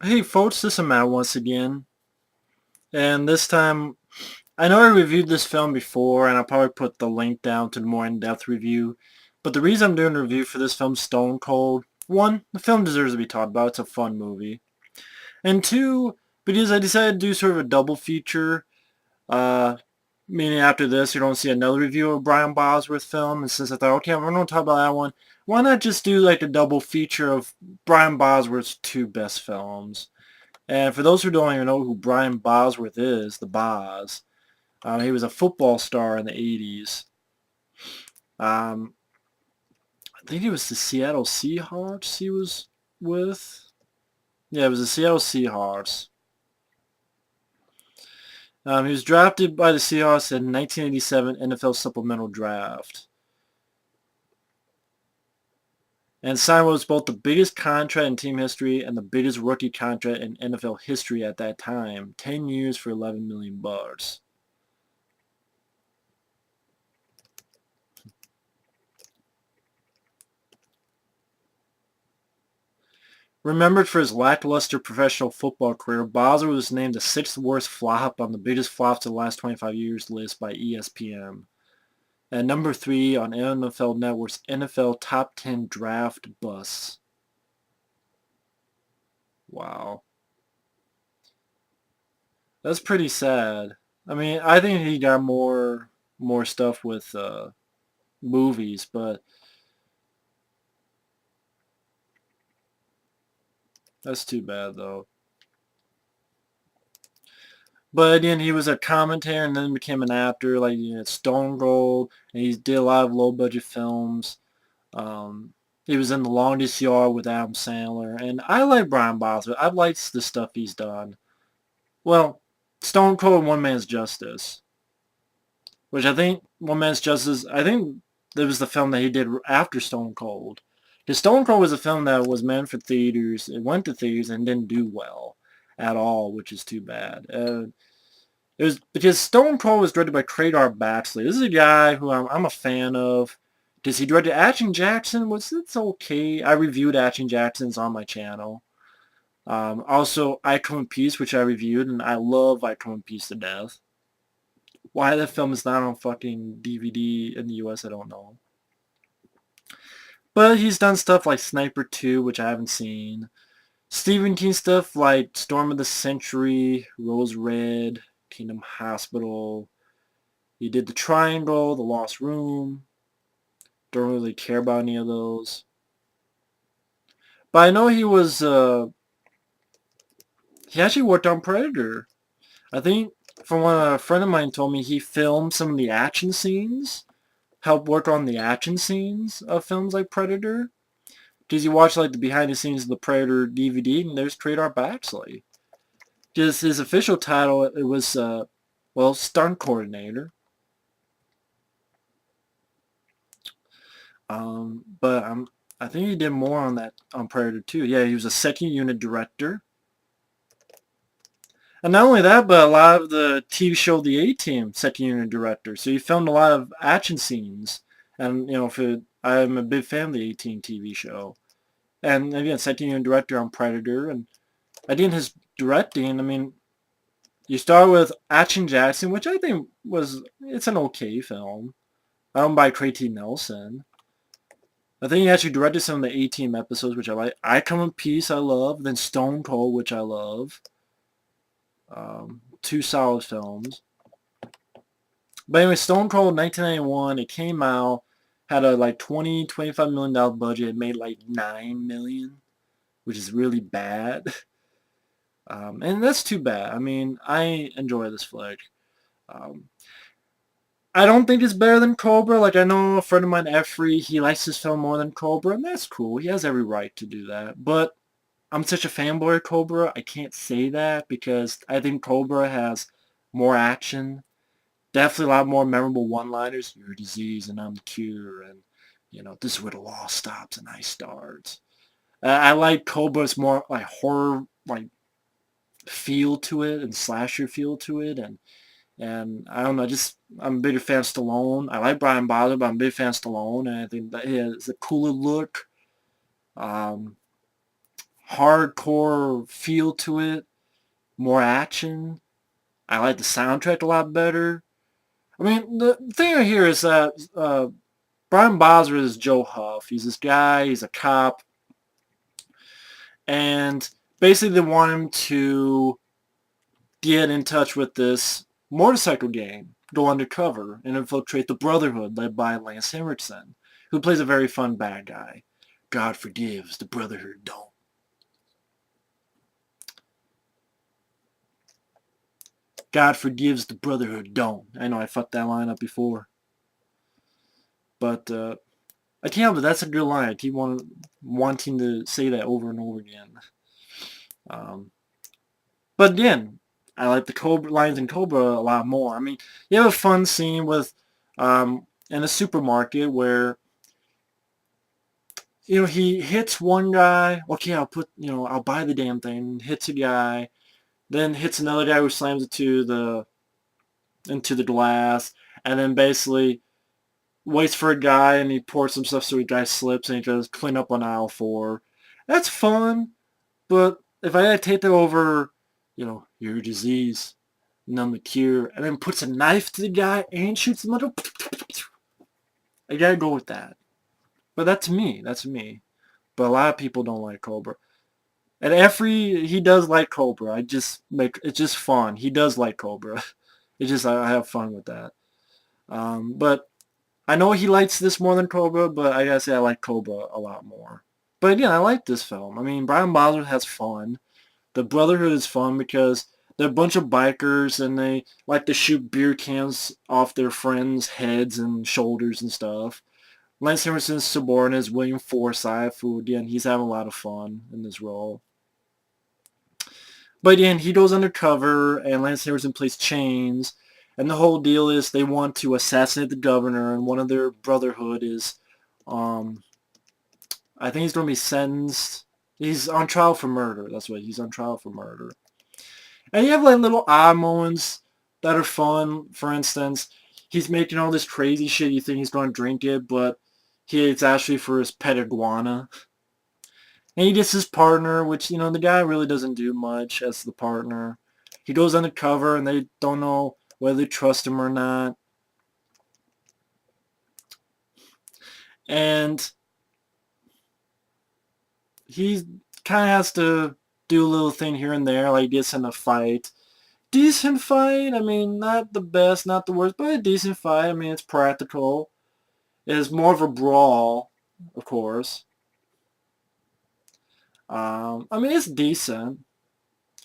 Hey folks, this is Matt once again, and this time, I know I reviewed this film before, and I'll probably put the link down to the more in-depth review, but the reason I'm doing a review for this film, Stone Cold, one, the film deserves to be talked about, it's a fun movie, and two, because I decided to do sort of a double feature, uh, meaning after this you don't see another review of a Brian Bosworth film, and since I thought, okay, we're going to talk about that one, why not just do like a double feature of Brian Bosworth's two best films? And for those who don't even know who Brian Bosworth is, the Boz, he was a football star in the 80s. Um, I think it was the Seattle Seahawks he was with. Yeah, it was the Seattle Seahawks. He was drafted by the Seahawks in 1987 NFL Supplemental Draft. And signed what was both the biggest contract in team history and the biggest rookie contract in NFL history at that time. 10 years for $11 million. Remembered for his lackluster professional football career, Bosworth was named the sixth worst flop on the biggest flops of the last 25 years list by ESPN. And number 3 on NFL Network's NFL Top 10 Draft Busts. Wow. That's pretty sad. I mean, I think he got more stuff with movies, but that's too bad though. But again, he was a commentator and then became an actor, like Stone Cold, and he did a lot of low budget films. He was in The Longest Yard with Adam Sandler, and I like Brian Bosworth. I've liked the stuff he's done. Well, Stone Cold and One Man's Justice, which I think One Man's Justice, I think that was the film that he did after Stone Cold. Because Stone Cold was a film that was meant for theaters. It went to theaters and didn't do well at all, which is too bad. It was because Stone Cold was directed by Craig Baxley. This is a guy who I'm a fan of. Does he directed Action Jackson? It's okay. I reviewed Action Jackson's on my channel. Also, I Come in Peace, which I reviewed, and I love I Come in Peace to death. Why that film is not on fucking DVD in the US, I don't know. But he's done stuff like Sniper 2, which I haven't seen. Stephen King stuff like Storm of the Century, Rose Red, Kingdom Hospital. He did The Triangle, The Lost Room. Don't really care about any of those. But I know he actually worked on Predator. I think from what a friend of mine told me, he filmed some of the action scenes, helped work on the action scenes of films like Predator. Because you watch like the behind the scenes of the Predator DVD, and there's Craig Baxley. Just his official title, it was stunt coordinator. But I think he did more on that on Predator too. Yeah, he was a second unit director. And not only that, but a lot of the TV show The A-Team, second unit director. So he filmed a lot of action scenes. And, I'm a big fan of the A-Team TV show. And again, second unit director on Predator. And again, his directing, I mean, you start with Action Jackson, which I think it's an okay film. By Craig T. Nelson. I think he actually directed some of the A-Team episodes, which I like. I Come in Peace, I love. Then Stone Cold, which I love. Two solid films. But anyway, Stone Cold 1991, it came out, had a like $25 million budget. It made like $9 million, which is really bad. And that's too bad. I mean, I enjoy this flick. Um, I don't think it's better than Cobra. Like, I know a friend of mine, Effrey, he likes this film more than Cobra, and that's cool. He has every right to do that. But I'm such a fanboy of Cobra, I can't say that because I think Cobra has more action. Definitely a lot more memorable one-liners. You're a disease and I'm the cure, and this is where the law stops and I starts. I like Cobra's more like horror, like feel to it and slasher feel to it, and I don't know, just I'm a bigger fan of Stallone. I like Brian Bosworth, but I'm a big fan of Stallone, and I think that he has a cooler look. Um, hardcore feel to it, more action. I like the soundtrack a lot better. I mean, the thing here is that Brian Bosworth is Joe Huff. He's this guy, he's a cop, and basically they want him to get in touch with this motorcycle gang, go undercover, and infiltrate the Brotherhood led by Lance Henriksen, who plays a very fun bad guy. God forgives, the Brotherhood don't. God forgives, the Brotherhood don't. I know I fucked that line up before. But I can't help it, that's a good line. I keep wanting to say that over and over again. Um, but again, I like the Cobra lines in Cobra a lot more. I mean, you have a fun scene with in a supermarket where he hits one guy. Okay, I'll buy the damn thing. Hits a guy, then hits another guy who slams it into the glass, and then basically waits for a guy and he pours some stuff so the guy slips and he goes clean up on aisle 4. That's fun, but if I had to take that over, your disease, numb the cure, and then puts a knife to the guy and shoots him, I gotta go with that. But that's me. That's me. But a lot of people don't like Cobra. And he does like Cobra. It's just fun. He does like Cobra. It's just I have fun with that. But I know he likes this more than Cobra, but I gotta say I like Cobra a lot more. But again, I like this film. I mean, Brian Bosworth has fun. The Brotherhood is fun because they're a bunch of bikers and they like to shoot beer cans off their friends' heads and shoulders and stuff. Lance Henriksen's subordinate is William Forsythe, who again, he's having a lot of fun in this role. But again, he goes undercover and Lance Henriksen plays Chains. And the whole deal is they want to assassinate the governor, and one of their Brotherhood is, I think he's going to be sentenced. He's on trial for murder. That's what he's on trial for murder. And you have like little odd moments that are fun. For instance, he's making all this crazy shit. You think he's going to drink it, but it's actually for his pet iguana. And he gets his partner, which, the guy really doesn't do much as the partner. He goes undercover and they don't know whether they trust him or not. And he kind of has to do a little thing here and there, like gets in a fight. Decent fight. I mean, not the best, not the worst, but a decent fight. I mean, it's practical. It's more of a brawl, of course. I mean, it's decent.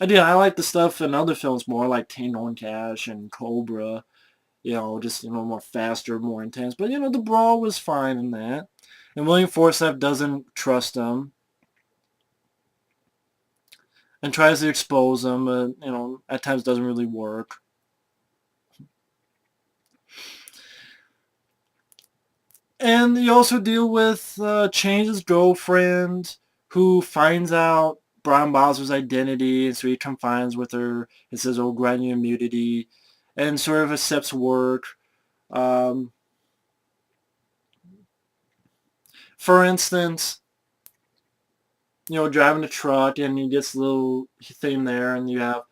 Again, I like the stuff in other films more, like Tango and Cash and Cobra. Just, more faster, more intense. But, the brawl was fine in that. And William Forsythe doesn't trust him and tries to expose him, but, at times doesn't really work. And you also deal with Change's girlfriend, who finds out Brian Bosworth's identity, and so he confines with her and says, "Oh, grant you immunity," and sort of accepts work. Um, for instance, driving a truck, and he gets a little thing there, and you have,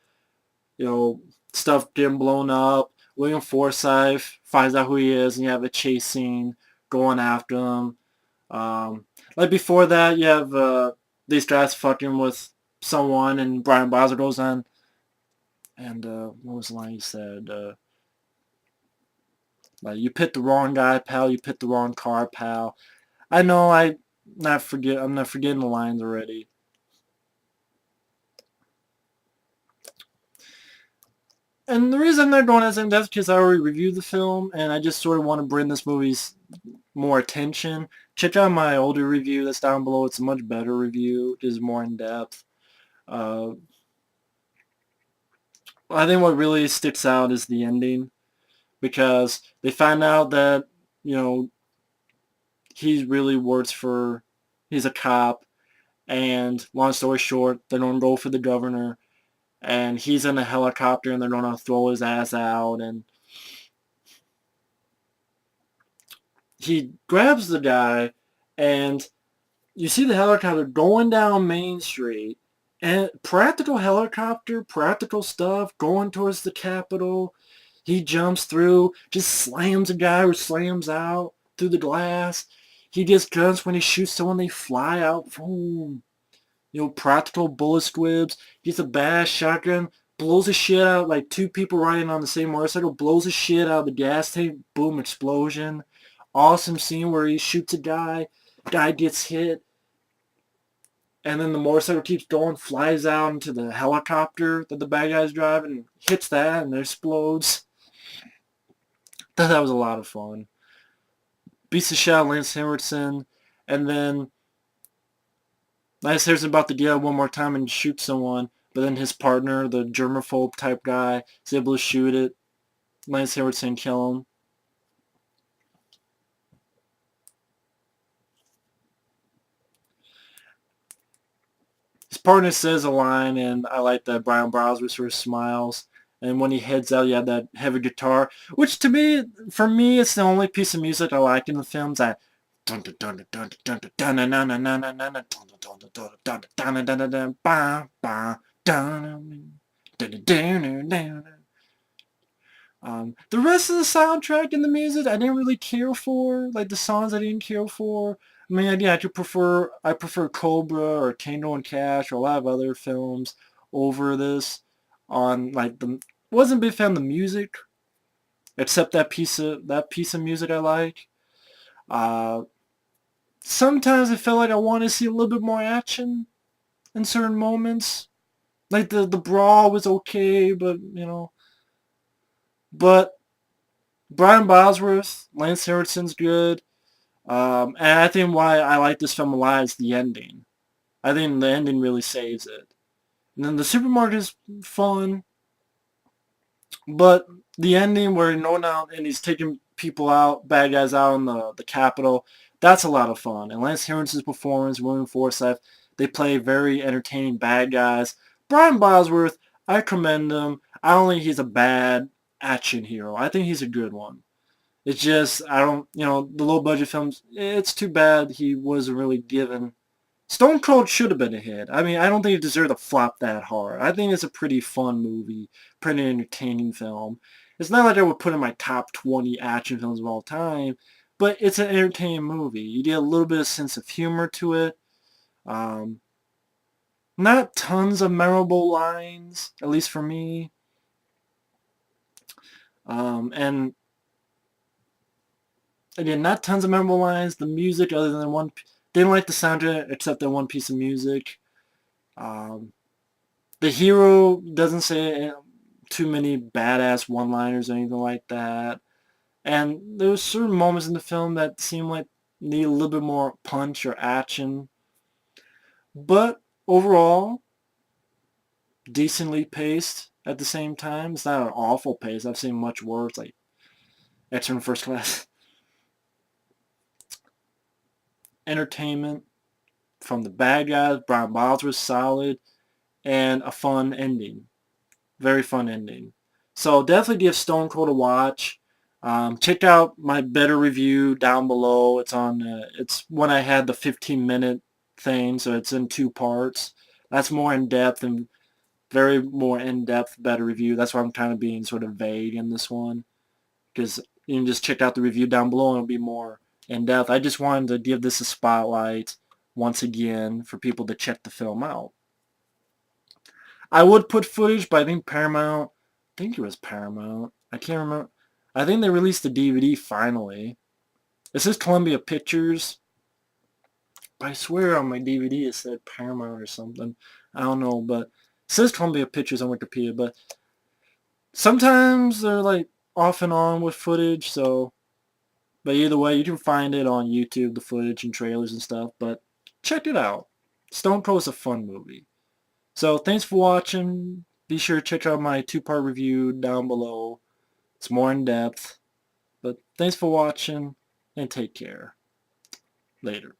stuff getting blown up. William Forsythe finds out who he is, and you have a chase scene going after him. Like before that, you have these guys fucking with someone, and Brian Bosworth goes on, and what was the line he said? Like, you picked the wrong guy, pal. You picked the wrong car, pal. I know I'm not forgetting the lines already. And the reason they're going as in depth because I already reviewed the film, and I just sort of want to bring this movie's more attention. Check out my older review that's down below. It's a much better review. It is more in depth. Uh, I think what really sticks out is the ending, because they find out that, he really works he's a cop, and long story short, they're going to go for the governor, and he's in a helicopter, and they're going to throw his ass out, and he grabs the guy, and you see the helicopter going down Main Street, and practical helicopter, practical stuff, going towards the Capitol. He jumps through, just slams a guy or slams out through the glass. He gets guns when he shoots someone, they fly out. Boom. You know, practical bullet squibs. Gets a badass shotgun, blows the shit out, like two people riding on the same motorcycle, blows the shit out of the gas tank, boom, explosion. Awesome scene where he shoots a guy gets hit, and then the motorcycle keeps going, flies out into the helicopter that the bad guy's driving, hits that, and it explodes. Thought that was a lot of fun. Beats the shit out of Lance Henriksen, and then Lance Henriksen about to get out one more time and shoot someone, but then his partner, the germaphobe type guy, is able to shoot it. Lance Henriksen kill him. His partner says a line, and I like that Brian Bosworth sort of smiles. And when he heads out, you have that heavy guitar, which to me, for me, it's the only piece of music I like in the films. That the rest of the soundtrack and the music I didn't really care for. Like the songs I didn't care for. I mean, yeah, I prefer Cobra or Tango and Cash or a lot of other films over this. On like the wasn't a big fan of the music, except that piece of music I like. Uh, Sometimes I felt like I wanted to see a little bit more action in certain moments. Like the brawl was okay, but but Brian Bosworth, Lance Henriksen's good. And I think why I like this film a lot is the ending. I think the ending really saves it. And then the supermarket is fun, but the ending where no now and he's taking people out, bad guys out in the Capitol, that's a lot of fun. And Lance Henriksen's performance, William Forsythe, they play very entertaining bad guys. Brian Bosworth, I commend him. I don't think he's a bad action hero. I think he's a good one. It's just, I don't, the low budget films, it's too bad he wasn't really given. Stone Cold should have been a hit. I mean, I don't think it deserved to flop that hard. I think it's a pretty fun movie, pretty entertaining film. It's not like I would put in my top 20 action films of all time, but it's an entertaining movie. You get a little bit of sense of humor to it. Um, Not tons of memorable lines, at least for me. And again, not tons of memorable lines. The music, other than one, didn't like the soundtrack except that one piece of music. Um, the hero doesn't say too many badass one-liners or anything like that. And there were certain moments in the film that seemed like need a little bit more punch or action. But overall, decently paced at the same time. It's not an awful pace. I've seen much worse, like X-Men First Class. Entertainment from the bad guys. Brian Bosworth was solid. And a fun ending. Very fun ending. So definitely give Stone Cold a watch. Check out my better review down below. It's on. It's when I had the 15-minute thing, so it's in two parts. That's more in depth and very more in depth, better review. That's why I'm kind of being sort of vague in this one, because you can just check out the review down below and it'll be more in depth. I just wanted to give this a spotlight once again for people to check the film out. I would put footage, but I think Paramount, I think it was Paramount. I can't remember. I think they released the DVD finally. It says Columbia Pictures, but I swear on my DVD it said Paramount or something. I don't know, but it says Columbia Pictures on Wikipedia, but sometimes they're like off and on with footage, so, but either way, you can find it on YouTube, the footage and trailers and stuff, but check it out. Stone Cold is a fun movie. So thanks for watching. Be sure to check out my two-part review down below. It's more in depth. But thanks for watching and take care. Later.